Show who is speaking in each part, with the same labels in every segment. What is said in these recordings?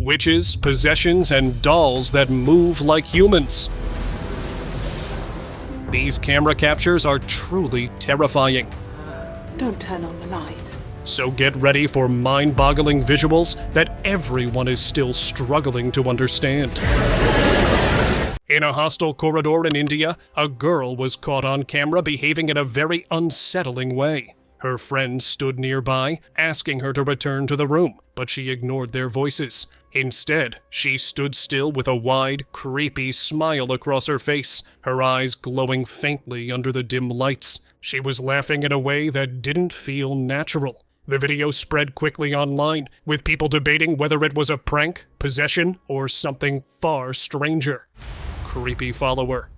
Speaker 1: witches, possessions, and dolls that move like humans. These camera captures are truly terrifying.
Speaker 2: Don't turn on the light.
Speaker 1: So get ready for mind-boggling visuals that everyone is still struggling to understand. In a hostel corridor in India, a girl was caught on camera behaving in a very unsettling way. Her friends stood nearby, asking her to return to the room, but she ignored their voices. Instead, she stood still with a wide, creepy smile across her face, her eyes glowing faintly under the dim lights. She was laughing in a way that didn't feel natural. The video spread quickly online, with people debating whether it was a prank, possession, or something far stranger. Creepy follower.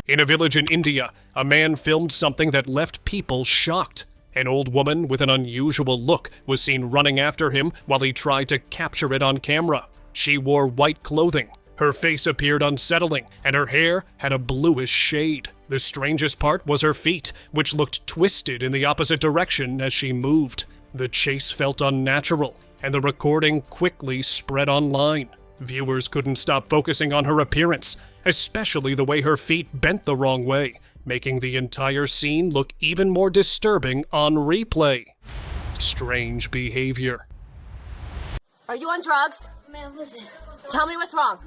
Speaker 1: In a village in India, a man filmed something that left people shocked. An old woman with an unusual look was seen running after him while he tried to capture it on camera. She wore white clothing. Her face appeared unsettling, and her hair had a bluish shade. The strangest part was her feet, which looked twisted in the opposite direction as she moved. The chase felt unnatural, and the recording quickly spread online. Viewers couldn't stop focusing on her appearance, especially the way her feet bent the wrong way, making the entire scene look even more disturbing on replay. Strange behavior.
Speaker 3: Are you on drugs? Tell me what's wrong.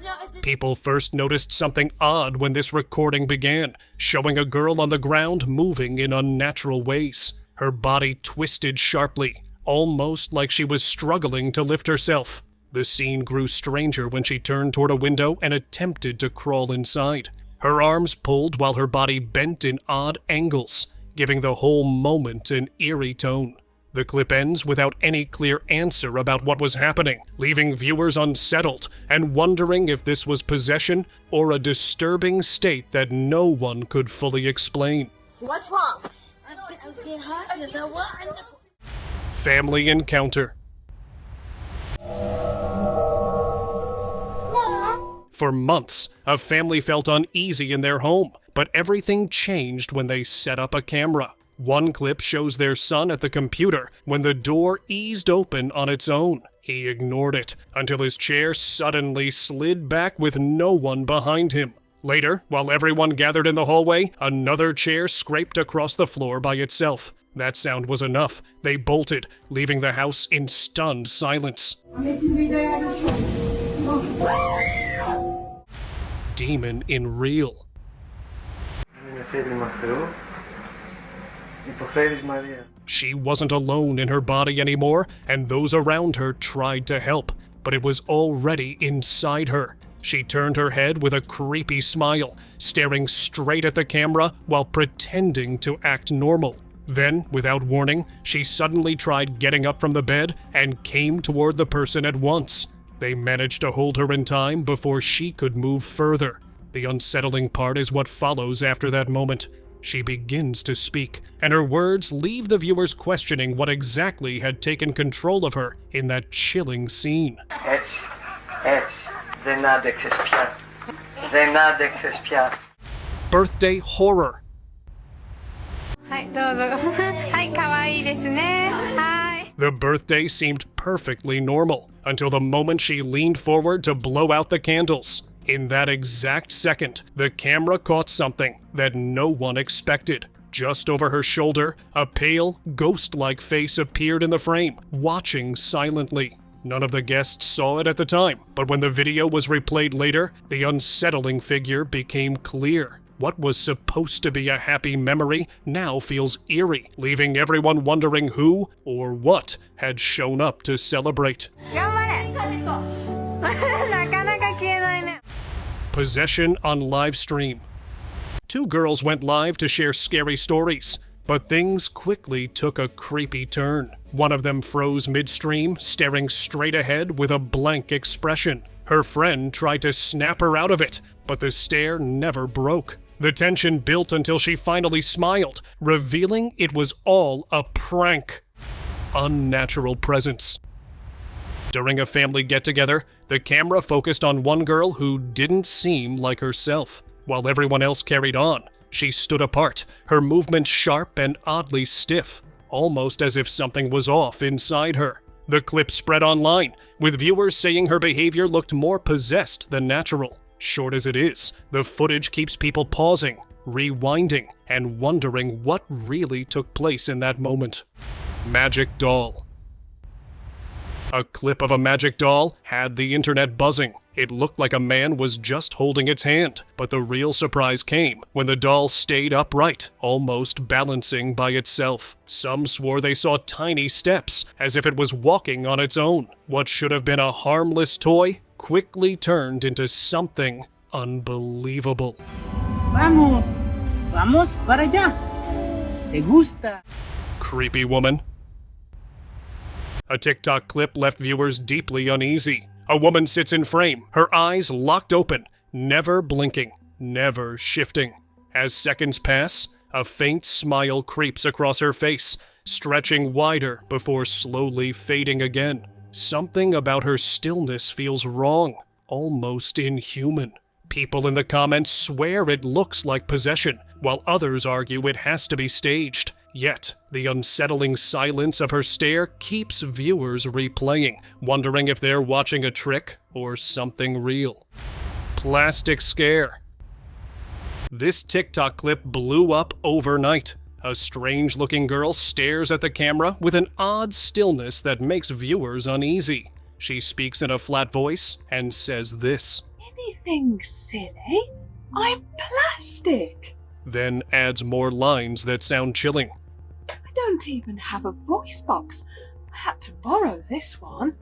Speaker 1: People first noticed something odd when this recording began, showing a girl on the ground moving in unnatural ways. Her body twisted sharply, almost like she was struggling to lift herself. The scene grew stranger when she turned toward a window and attempted to crawl inside. Her arms pulled while her body bent in odd angles, giving the whole moment an eerie tone. The clip ends without any clear answer about what was happening, leaving viewers unsettled and wondering if this was possession or a disturbing state that no one could fully explain.
Speaker 3: What's wrong?
Speaker 1: Family encounter. For months, a family felt uneasy in their home, but everything changed when they set up a camera. One clip shows their son at the computer when the door eased open on its own. He ignored it until his chair suddenly slid back with no one behind him. Later, while everyone gathered in the hallway, another chair scraped across the floor by itself. That sound was enough. They bolted, leaving the house in stunned silence. Demon in real. She wasn't alone in her body anymore, and those around her tried to help, but it was already inside her. She turned her head with a creepy smile, staring straight at the camera while pretending to act normal. Then, without warning, she suddenly tried getting up from the bed and came toward the person at once. They managed to hold her in time before she could move further. The unsettling part is what follows after that moment. She begins to speak, and her words leave the viewers questioning what exactly had taken control of her in that chilling scene. Birthday horror. The birthday seemed perfectly normal until the moment she leaned forward to blow out the candles. In that exact second, the camera caught something that no one expected. Just over her shoulder, a pale, ghost-like face appeared in the frame, watching silently. None of the guests saw it at the time, but when the video was replayed later, the unsettling figure became clear. What was supposed to be a happy memory now feels eerie, leaving everyone wondering who or what had shown up to celebrate. Possession on live stream. Two girls went live to share scary stories, but things quickly took a creepy turn. One of them froze midstream, staring straight ahead with a blank expression. Her friend tried to snap her out of it, but the stare never broke. The tension built until she finally smiled, revealing it was all a prank. Unnatural presence. During a family get-together, the camera focused on one girl who didn't seem like herself. While everyone else carried on, she stood apart, her movements sharp and oddly stiff, almost as if something was off inside her. The clip spread online, with viewers saying her behavior looked more possessed than natural. Short as it is, the footage keeps people pausing, rewinding, and wondering what really took place in that moment. Magic doll. A clip of a magic doll had the internet buzzing. It looked like a man was just holding its hand, but the real surprise came when the doll stayed upright, almost balancing by itself. Some swore they saw tiny steps, as if it was walking on its own. What should have been a harmless toy quickly turned into something unbelievable.
Speaker 4: Vamos, vamos para allá. ¿Te gusta?
Speaker 1: Creepy woman. A TikTok clip left viewers deeply uneasy. A woman sits in frame, her eyes locked open, never blinking, never shifting. As seconds pass, a faint smile creeps across her face, stretching wider before slowly fading again. Something about her stillness feels wrong, almost inhuman. People in the comments swear it looks like possession, while others argue it has to be staged. Yet, the unsettling silence of her stare keeps viewers replaying, wondering if they're watching a trick or something real. Plastic scare. This TikTok clip blew up overnight. A strange-looking girl stares at the camera with an odd stillness that makes viewers uneasy. She speaks in a flat voice and says this.
Speaker 2: Anything silly? I'm plastic.
Speaker 1: Then adds more lines that sound chilling.
Speaker 2: I don't even have a voice box. I had to borrow this one.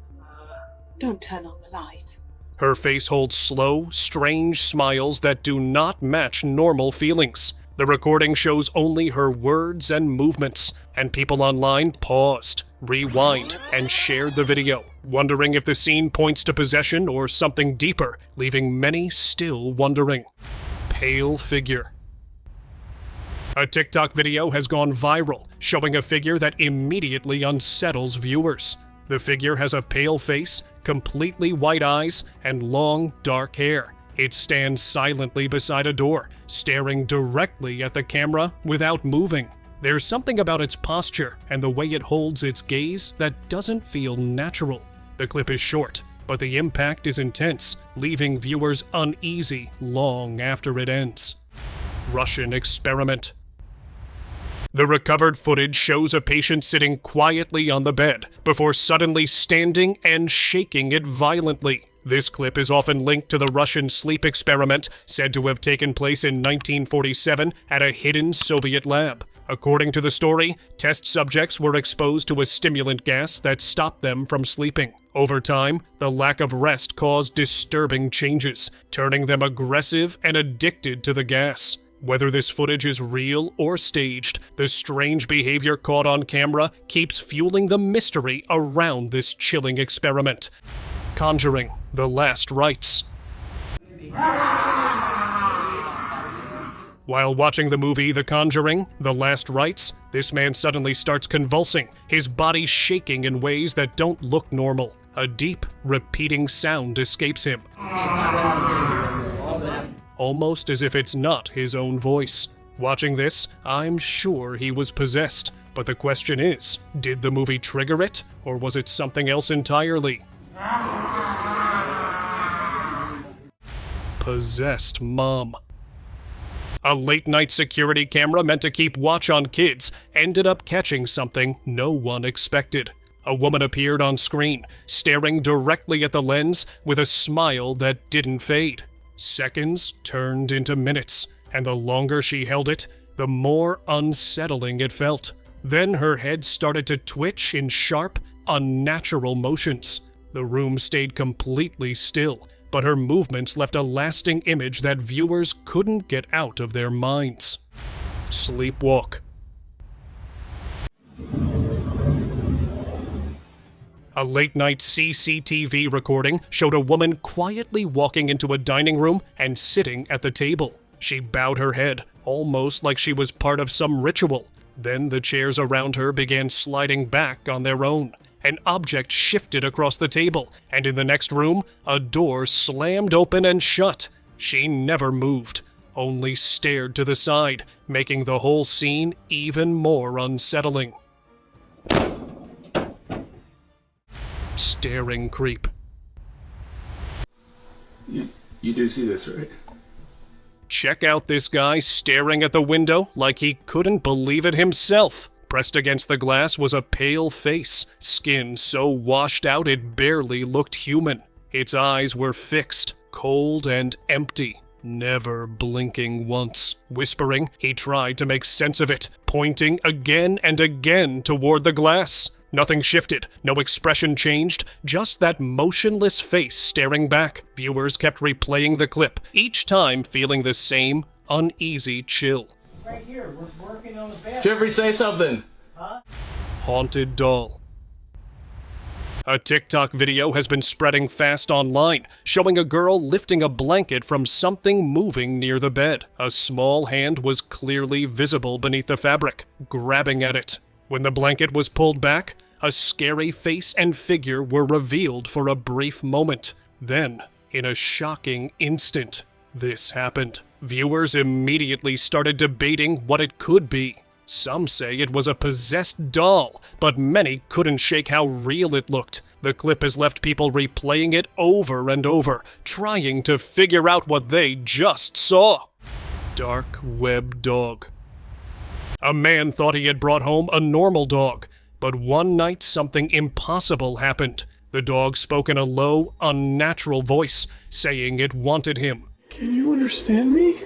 Speaker 2: Don't turn on the light.
Speaker 1: Her face holds slow, strange smiles that do not match normal feelings. The recording shows only her words and movements, and people online paused, rewind, and shared the video, wondering if the scene points to possession or something deeper, leaving many still wondering. Pale figure. A TikTok video has gone viral, showing a figure that immediately unsettles viewers. The figure has a pale face, completely white eyes, and long, dark hair. It stands silently beside a door, staring directly at the camera without moving. There's something about its posture and the way it holds its gaze that doesn't feel natural. The clip is short, but the impact is intense, leaving viewers uneasy long after it ends. Russian experiment. The recovered footage shows a patient sitting quietly on the bed before suddenly standing and shaking it violently. This clip is often linked to the Russian sleep experiment said to have taken place in 1947 at a hidden Soviet lab. According to the story, test subjects were exposed to a stimulant gas that stopped them from sleeping. Over time, the lack of rest caused disturbing changes, turning them aggressive and addicted to the gas. Whether this footage is real or staged, the strange behavior caught on camera keeps fueling the mystery around this chilling experiment. Conjuring: The Last Rites. While watching the movie The Conjuring: The Last Rites, this man suddenly starts convulsing, his body shaking in ways that don't look normal. A deep, repeating sound escapes him, almost as if it's not his own voice. Watching this, I'm sure he was possessed, but the question is, did the movie trigger it, or was it something else entirely? Possessed mom. A late-night security camera meant to keep watch on kids ended up catching something no one expected. A woman appeared on screen, staring directly at the lens with a smile that didn't fade. Seconds turned into minutes, and the longer she held it, the more unsettling it felt. Then her head started to twitch in sharp, unnatural motions. The room stayed completely still, but her movements left a lasting image that viewers couldn't get out of their minds. Sleepwalk. A late-night CCTV recording showed a woman quietly walking into a dining room and sitting at the table. She bowed her head, almost like she was part of some ritual. Then the chairs around her began sliding back on their own. An object shifted across the table, and in the next room, a door slammed open and shut. She never moved, only stared to the side, making the whole scene even more unsettling. Staring creep.
Speaker 5: You do see this, right?
Speaker 1: Check out this guy staring at the window like he couldn't believe it himself. Pressed against the glass was a pale face, skin so washed out it barely looked human. Its eyes were fixed, cold and empty, never blinking once. Whispering, he tried to make sense of it, pointing again and again toward the glass. Nothing shifted, no expression changed, just that motionless face staring back. Viewers kept replaying the clip, each time feeling the same uneasy chill.
Speaker 4: Right here, we're working on the bed.
Speaker 5: Jeffrey, say something!
Speaker 1: Haunted doll. A TikTok video has been spreading fast online, showing a girl lifting a blanket from something moving near the bed. A small hand was clearly visible beneath the fabric, grabbing at it. When the blanket was pulled back, a scary face and figure were revealed for a brief moment. Then, in a shocking instant, this happened. Viewers immediately started debating what it could be. Some say it was a possessed doll, but many couldn't shake how real it looked. The clip has left people replaying it over and over, trying to figure out what they just saw. Dark web dog. A man thought he had brought home a normal dog, but one night something impossible happened. The dog spoke in a low, unnatural voice, saying it wanted him.
Speaker 5: Can you understand me?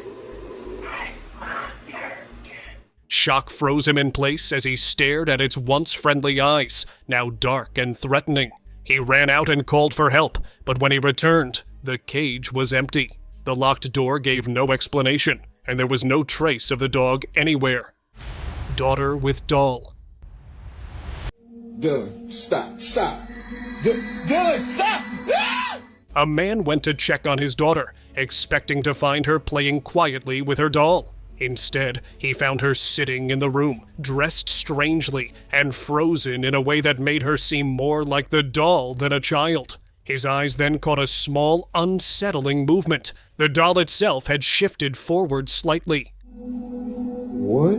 Speaker 1: Shock froze him in place as he stared at its once friendly eyes, now dark and threatening. He ran out and called for help, but when he returned, the cage was empty. The locked door gave no explanation, and there was no trace of the dog anywhere. Daughter with doll.
Speaker 6: Dylan, stop. Dylan, stop! Ah!
Speaker 1: A man went to check on his daughter, expecting to find her playing quietly with her doll. Instead, he found her sitting in the room, dressed strangely and frozen in a way that made her seem more like the doll than a child. His eyes then caught a small, unsettling movement. The doll itself had shifted forward slightly.
Speaker 6: What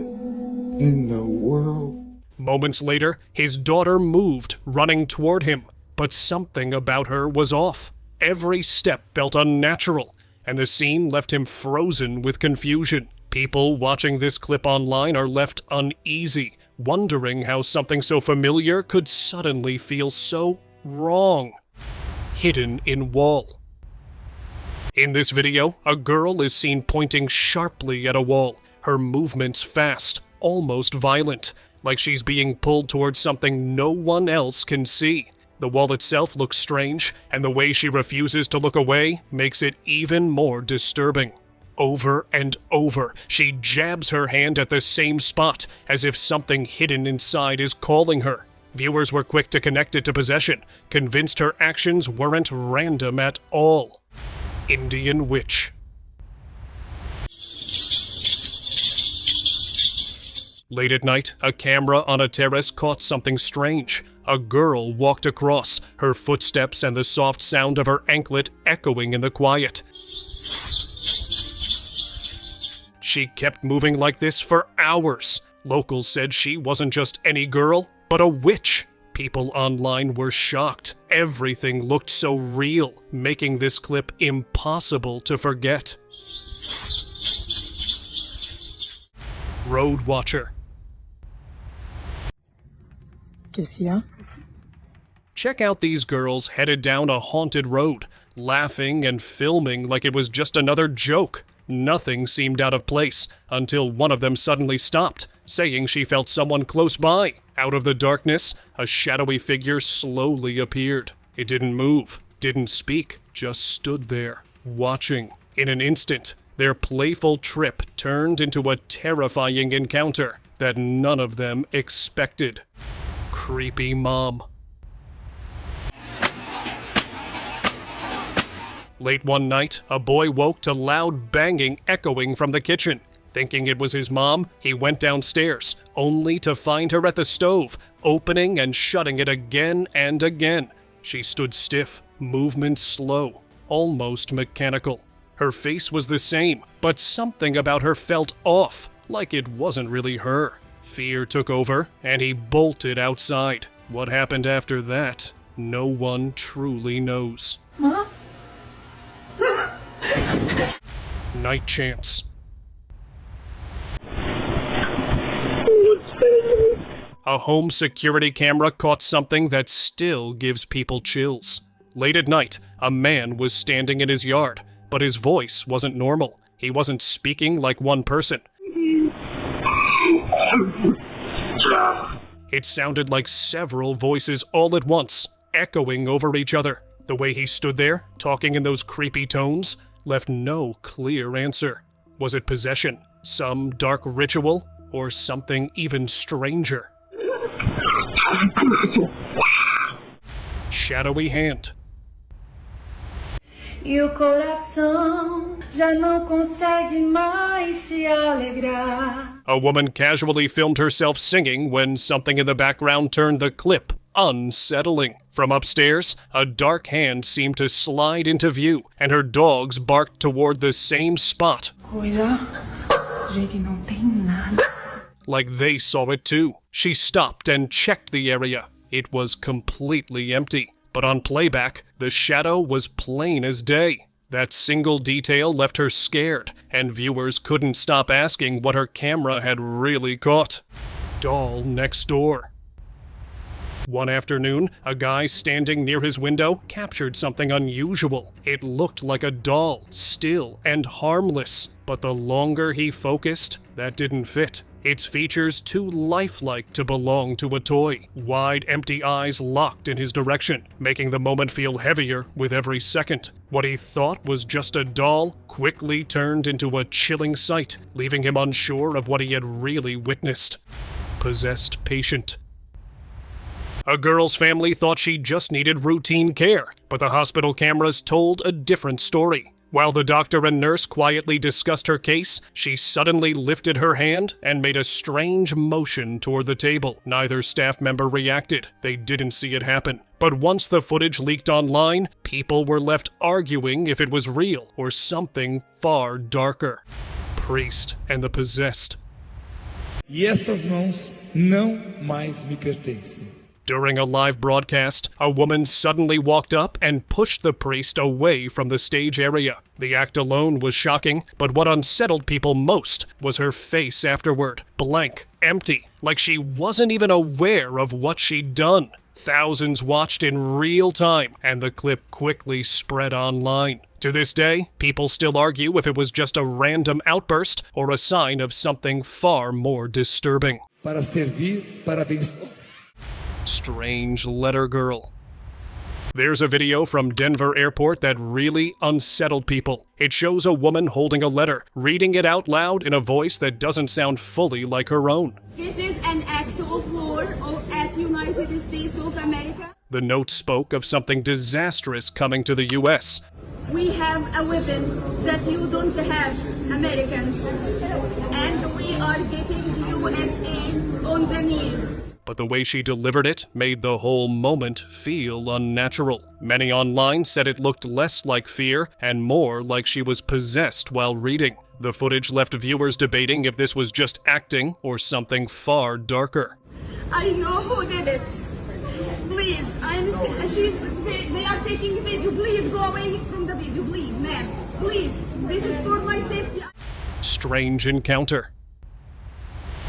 Speaker 6: in the world?
Speaker 1: Moments later, his daughter moved, running toward him, but something about her was off. Every step felt unnatural, and the scene left him frozen with confusion. People watching this clip online are left uneasy, wondering how something so familiar could suddenly feel so wrong. Hidden in wall. In this video, a girl is seen pointing sharply at a wall, her movements fast, almost violent, like she's being pulled towards something no one else can see. The wall itself looks strange, and the way she refuses to look away makes it even more disturbing. Over and over, she jabs her hand at the same spot, as if something hidden inside is calling her. Viewers were quick to connect it to possession, convinced her actions weren't random at all. Indian witch. Late at night, a camera on a terrace caught something strange. A girl walked across, her footsteps and the soft sound of her anklet echoing in the quiet. She kept moving like this for hours. Locals said she wasn't just any girl, but a witch. People online were shocked. Everything looked so real, making this clip impossible to forget. Road Watcher. Check out these girls headed down a haunted road, laughing and filming like it was just another joke. Nothing seemed out of place until one of them suddenly stopped, saying she felt someone close by. Out of the darkness, a shadowy figure slowly appeared. It didn't move, didn't speak, just stood there, watching. In an instant, their playful trip turned into a terrifying encounter that none of them expected. Creepy mom. Late one night, a boy woke to loud banging echoing from the kitchen. Thinking it was his mom, he went downstairs, only to find her at the stove, opening and shutting it again and again. She stood stiff, movements slow, almost mechanical. Her face was the same, but something about her felt off, like it wasn't really her. Fear took over, and he bolted outside. What happened after that? No one truly knows.
Speaker 2: Huh?
Speaker 1: Night chants. A home security camera caught something that still gives people chills. Late at night, a man was standing in his yard, but his voice wasn't normal. He wasn't speaking like one person. It sounded like several voices all at once, echoing over each other. The way he stood there, talking in those creepy tones, left no clear answer. Was it possession, some dark ritual, or something even stranger? Shadowy hand.
Speaker 7: E o coração já não consegue mais se alegrar.
Speaker 1: A woman casually filmed herself singing when something in the background turned the clip unsettling. From upstairs, a dark hand seemed to slide into view, and her dogs barked toward the same spot.
Speaker 7: Coisa, gente, não tem nada.
Speaker 1: Like they saw it too. She stopped and checked the area. It was completely empty. But on playback, the shadow was plain as day. That single detail left her scared, and viewers couldn't stop asking what her camera had really caught. Doll next door. One afternoon, a guy standing near his window captured something unusual. It looked like a doll, still and harmless. But the longer he focused, that didn't fit. Its features too lifelike to belong to a toy. Wide, empty eyes locked in his direction, making the moment feel heavier with every second. What he thought was just a doll quickly turned into a chilling sight, leaving him unsure of what he had really witnessed. Possessed patient. A girl's family thought she just needed routine care, but the hospital cameras told a different story. While the doctor and nurse quietly discussed her case, she suddenly lifted her hand and made a strange motion toward the table. Neither staff member reacted. They didn't see it happen. But once the footage leaked online, people were left arguing if it was real or something far darker. Priest and the possessed.
Speaker 8: E essas mãos não mais me pertencem.
Speaker 1: During a live broadcast, a woman suddenly walked up and pushed the priest away from the stage area. The act alone was shocking, but what unsettled people most was her face afterward. Blank, empty, like she wasn't even aware of what she'd done. Thousands watched in real time, and the clip quickly spread online. To this day, people still argue if it was just a random outburst or a sign of something far more disturbing.
Speaker 8: Para servir, para abençoar.
Speaker 1: Strange letter girl. There's a video from Denver Airport that really unsettled people. It shows a woman holding a letter, reading it out loud in a voice that doesn't sound fully like her own.
Speaker 9: This is an actual floor at United States of America.
Speaker 1: The note spoke of something disastrous coming to the U.S.
Speaker 9: We have a weapon that you don't have, Americans. And we are getting the USA on the knees.
Speaker 1: But the way she delivered it made the whole moment feel unnatural. Many online said it looked less like fear and more like she was possessed while reading. The footage left viewers debating if this was just acting or something far darker.
Speaker 9: I know who did it. Please, they are taking video. Please go away from the video, please, ma'am. Please, this is for my safety.
Speaker 1: Strange encounter.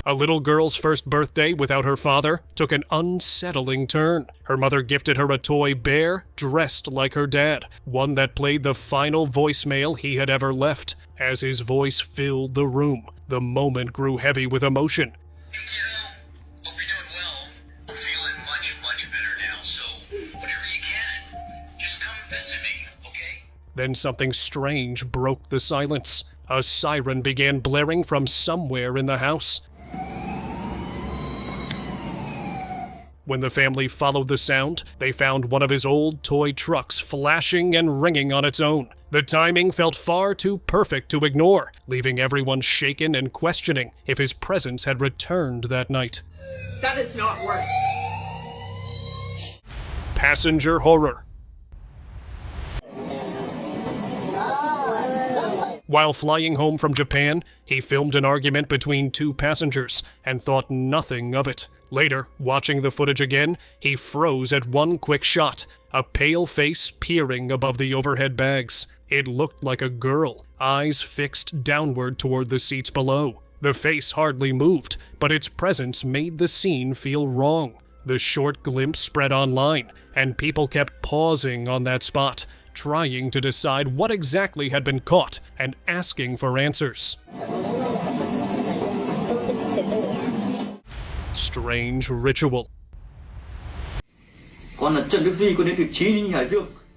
Speaker 1: A little girl's first birthday without her father took an unsettling turn. Her mother gifted her a toy bear dressed like her dad, one that played the final voicemail he had ever left. As his voice filled the room, the moment grew heavy with emotion.
Speaker 10: Hey kiddo, hope you're doing well. I'm feeling much better now, so whatever you can, just come visit me, okay?
Speaker 1: Then something strange broke the silence. A siren began blaring from somewhere in the house. When the family followed the sound, they found one of his old toy trucks flashing and ringing on its own. The timing felt far too perfect to ignore, leaving everyone shaken and questioning if his presence had returned that night.
Speaker 11: That is not worked.
Speaker 1: Passenger horror. While flying home from Japan, he filmed an argument between two passengers and thought nothing of it. Later, watching the footage again, he froze at one quick shot, a pale face peering above the overhead bags. It looked like a girl, eyes fixed downward toward the seats below. The face hardly moved, but its presence made the scene feel wrong. The short glimpse spread online, and people kept pausing on that spot, trying to decide what exactly had been caught and asking for answers. Strange ritual.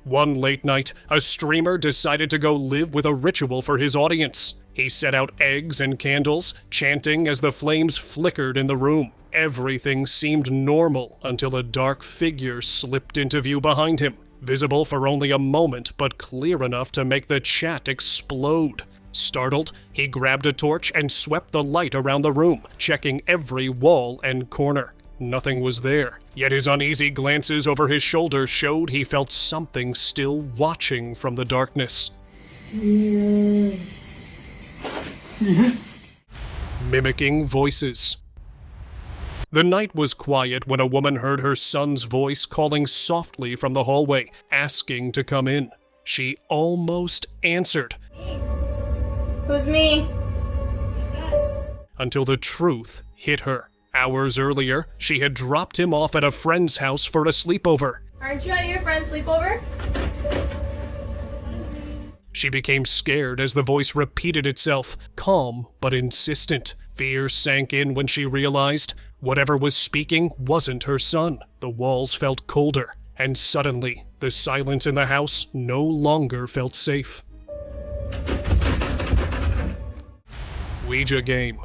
Speaker 1: One late night, a streamer decided to go live with a ritual for his audience. He set out eggs and candles, chanting as the flames flickered in the room. Everything seemed normal until a dark figure slipped into view behind him, visible for only a moment but clear enough to make the chat explode. Startled, he grabbed a torch and swept the light around the room, checking every wall and corner. Nothing was there, yet his uneasy glances over his shoulder showed he felt something still watching from the darkness. Mimicking voices. The night was quiet when a woman heard her son's voice calling softly from the hallway, asking to come in. She almost answered.
Speaker 9: Who's me?
Speaker 1: Until the truth hit her. Hours earlier, she had dropped him off at a friend's house for a sleepover.
Speaker 9: Aren't you at your friend's sleepover?
Speaker 1: She became scared as the voice repeated itself, calm but insistent. Fear sank in when she realized whatever was speaking wasn't her son. The walls felt colder, and suddenly, the silence in the house no longer felt safe. Ouija game.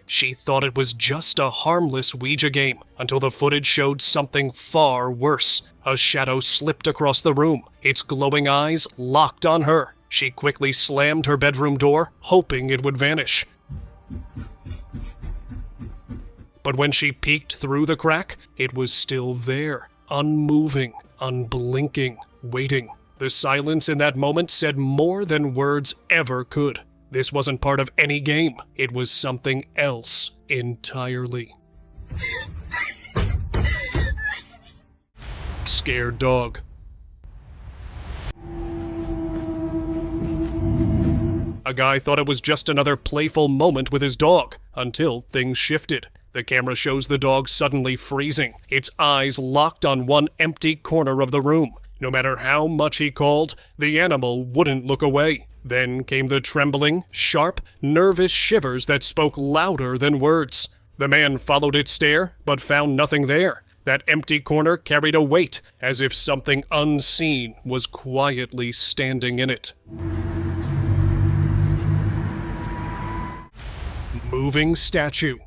Speaker 1: She thought it was just a harmless Ouija game until the footage showed something far worse. A shadow slipped across the room, its glowing eyes locked on her. She quickly slammed her bedroom door, hoping it would vanish. But when she peeked through the crack, it was still there, unmoving, unblinking, waiting. The silence in that moment said more than words ever could. This wasn't part of any game. It was something else entirely. Scared dog. A guy thought it was just another playful moment with his dog, until things shifted. The camera shows the dog suddenly freezing, its eyes locked on one empty corner of the room. No matter how much he called, the animal wouldn't look away. Then came the trembling, sharp, nervous shivers that spoke louder than words. The man followed its stare, but found nothing there. That empty corner carried a weight, as if something unseen was quietly standing in it. Moving statue.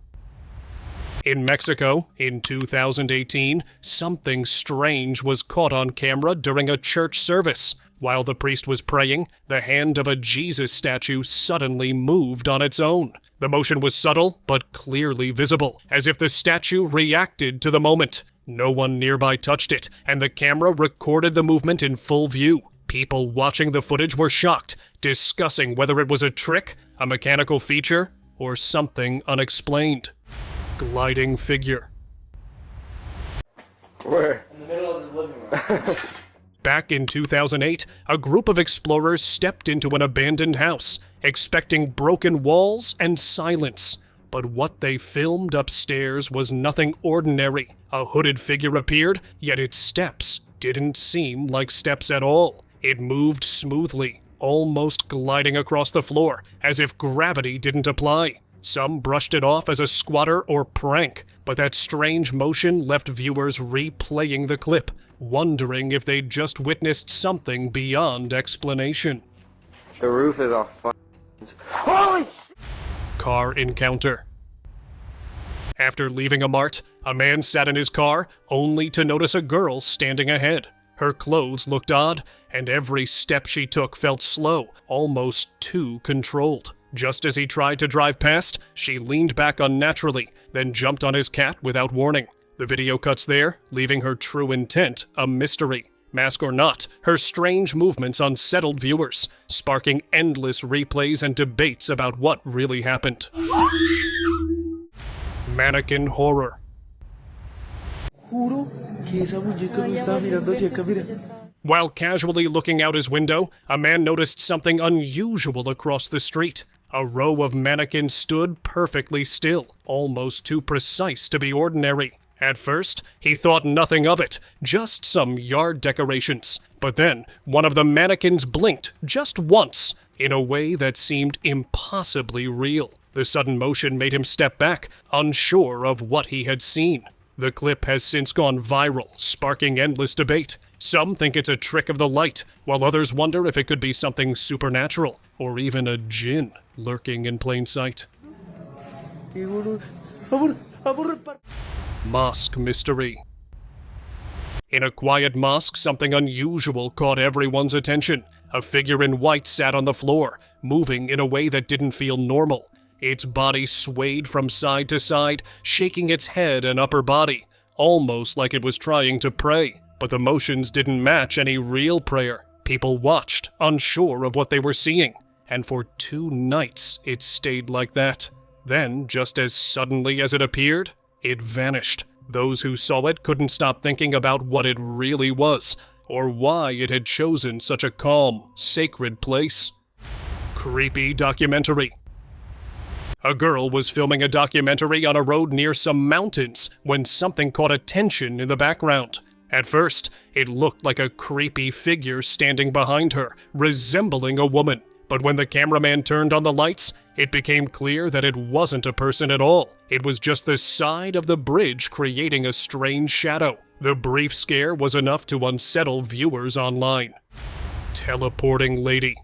Speaker 1: In Mexico, in 2018, something strange was caught on camera during a church service. While the priest was praying, the hand of a Jesus statue suddenly moved on its own. The motion was subtle, but clearly visible, as if the statue reacted to the moment. No one nearby touched it, and the camera recorded the movement in full view. People watching the footage were shocked, discussing whether it was a trick, a mechanical feature, or something unexplained. Gliding figure.
Speaker 5: Where? In the middle of the living room.
Speaker 1: Back in 2008, a group of explorers stepped into an abandoned house, expecting broken walls and silence. But what they filmed upstairs was nothing ordinary. A hooded figure appeared, yet its steps didn't seem like steps at all. It moved smoothly, almost gliding across the floor, as if gravity didn't apply. Some brushed it off as a squatter or prank, but that strange motion left viewers replaying the clip, wondering if they'd just witnessed something beyond explanation.
Speaker 12: The roof is off. Holy shit!
Speaker 1: Car encounter. After leaving a mart, a man sat in his car only to notice a girl standing ahead. Her clothes looked odd, and every step she took felt slow, almost too controlled. Just as he tried to drive past, she leaned back unnaturally, then jumped on his cat without warning. The video cuts there, leaving her true intent a mystery. Mask or not, her strange movements unsettled viewers, sparking endless replays and debates about what really happened. Mannequin horror.
Speaker 12: Juro que esa muñeca me estaba mirando hacia acá, mira.
Speaker 1: While casually looking out his window, a man noticed something unusual across the street. A row of mannequins stood perfectly still, almost too precise to be ordinary. At first, he thought nothing of it, just some yard decorations. But then, one of the mannequins blinked just once, in a way that seemed impossibly real. The sudden motion made him step back, unsure of what he had seen. The clip has since gone viral, sparking endless debate. Some think it's a trick of the light, while others wonder if it could be something supernatural, or even a djinn lurking in plain sight. Mosque mystery. In a quiet mosque, something unusual caught everyone's attention. A figure in white sat on the floor, moving in a way that didn't feel normal. Its body swayed from side to side, shaking its head and upper body, almost like it was trying to pray. But the motions didn't match any real prayer. People watched, unsure of what they were seeing. And for 2 nights, it stayed like that. Then, just as suddenly as it appeared, it vanished. Those who saw it couldn't stop thinking about what it really was, or why it had chosen such a calm, sacred place. Creepy documentary. A girl was filming a documentary on a road near some mountains when something caught attention in the background. At first, it looked like a creepy figure standing behind her, resembling a woman. But when the cameraman turned on the lights, it became clear that it wasn't a person at all. It was just the side of the bridge creating a strange shadow. The brief scare was enough to unsettle viewers online. Teleporting lady.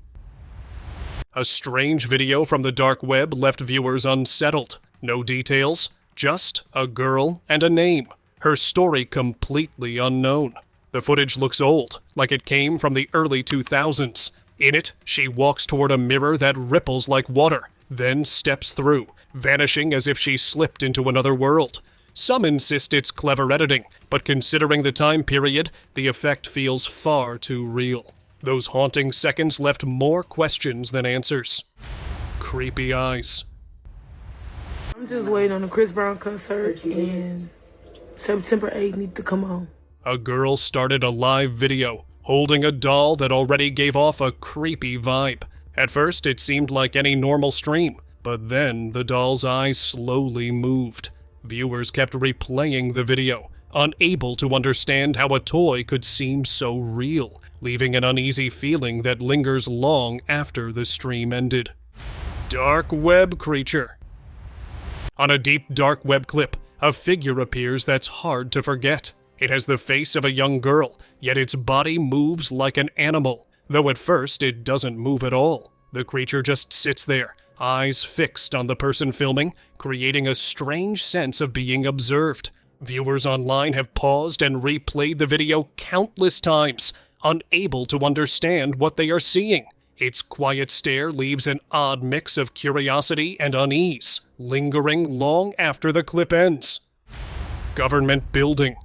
Speaker 1: A strange video from the dark web left viewers unsettled. No details, just a girl and a name. Her story completely unknown. The footage looks old, like it came from the early 2000s. In it, she walks toward a mirror that ripples like water, then steps through, vanishing as if she slipped into another world. Some insist it's clever editing, but considering the time period, the effect feels far too real. Those haunting seconds left more questions than answers. Creepy eyes.
Speaker 13: I'm just waiting on the Chris Brown concert, and September 8th needs to come on.
Speaker 1: A girl started a live video, holding a doll that already gave off a creepy vibe. At first, it seemed like any normal stream, but then the doll's eyes slowly moved. Viewers kept replaying the video, unable to understand how a toy could seem so real, leaving an uneasy feeling that lingers long after the stream ended. Dark web creature. On a deep dark web clip, a figure appears that's hard to forget. It has the face of a young girl, yet its body moves like an animal, though at first it doesn't move at all. The creature just sits there, eyes fixed on the person filming, creating a strange sense of being observed. Viewers online have paused and replayed the video countless times, unable to understand what they are seeing. Its quiet stare leaves an odd mix of curiosity and unease, lingering long after the clip ends. Government building.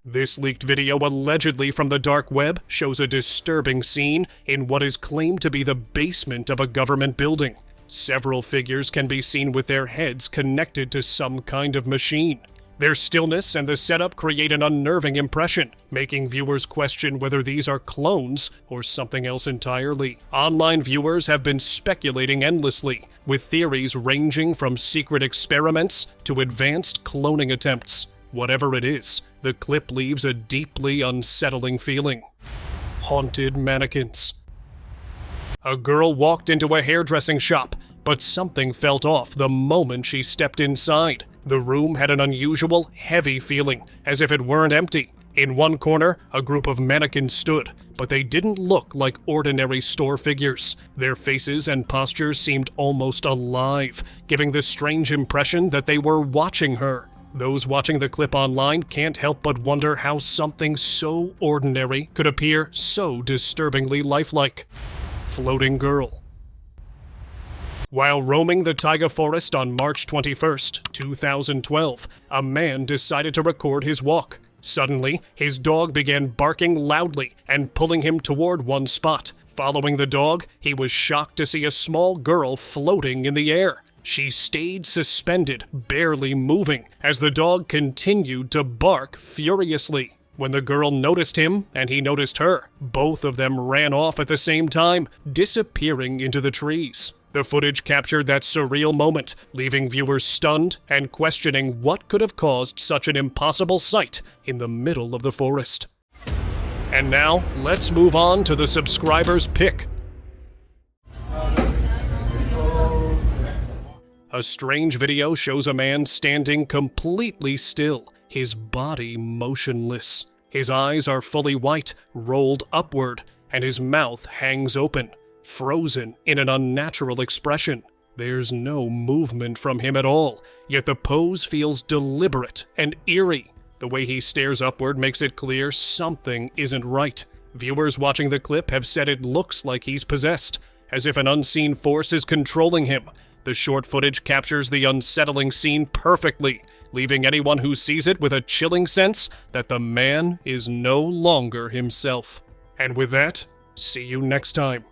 Speaker 1: This leaked video, allegedly from the dark web, shows a disturbing scene in what is claimed to be the basement of a government building. Several figures can be seen with their heads connected to some kind of machine. Their stillness and the setup create an unnerving impression, making viewers question whether these are clones or something else entirely. Online viewers have been speculating endlessly, with theories ranging from secret experiments to advanced cloning attempts. Whatever it is, the clip leaves a deeply unsettling feeling. Haunted mannequins. A girl walked into a hairdressing shop, but something felt off the moment she stepped inside. The room had an unusual, heavy feeling, as if it weren't empty. In one corner, a group of mannequins stood, but they didn't look like ordinary store figures. Their faces and postures seemed almost alive, giving the strange impression that they were watching her. Those watching the clip online can't help but wonder how something so ordinary could appear so disturbingly lifelike. Floating girl. While roaming the taiga forest on March 21st, 2012, a man decided to record his walk. Suddenly, his dog began barking loudly and pulling him toward one spot. Following the dog, he was shocked to see a small girl floating in the air. She stayed suspended, barely moving, as the dog continued to bark furiously. When the girl noticed him and he noticed her, both of them ran off at the same time, disappearing into the trees. The footage captured that surreal moment, leaving viewers stunned and questioning what could have caused such an impossible sight in the middle of the forest. And now, let's move on to the subscriber's pick. A strange video shows a man standing completely still, his body motionless. His eyes are fully white, rolled upward, and his mouth hangs open, frozen in an unnatural expression. There's no movement from him at all, yet the pose feels deliberate and eerie. The way he stares upward makes it clear something isn't right. Viewers watching the clip have said it looks like he's possessed, as if an unseen force is controlling him. The short footage captures the unsettling scene perfectly, leaving anyone who sees it with a chilling sense that the man is no longer himself. And with that, see you next time.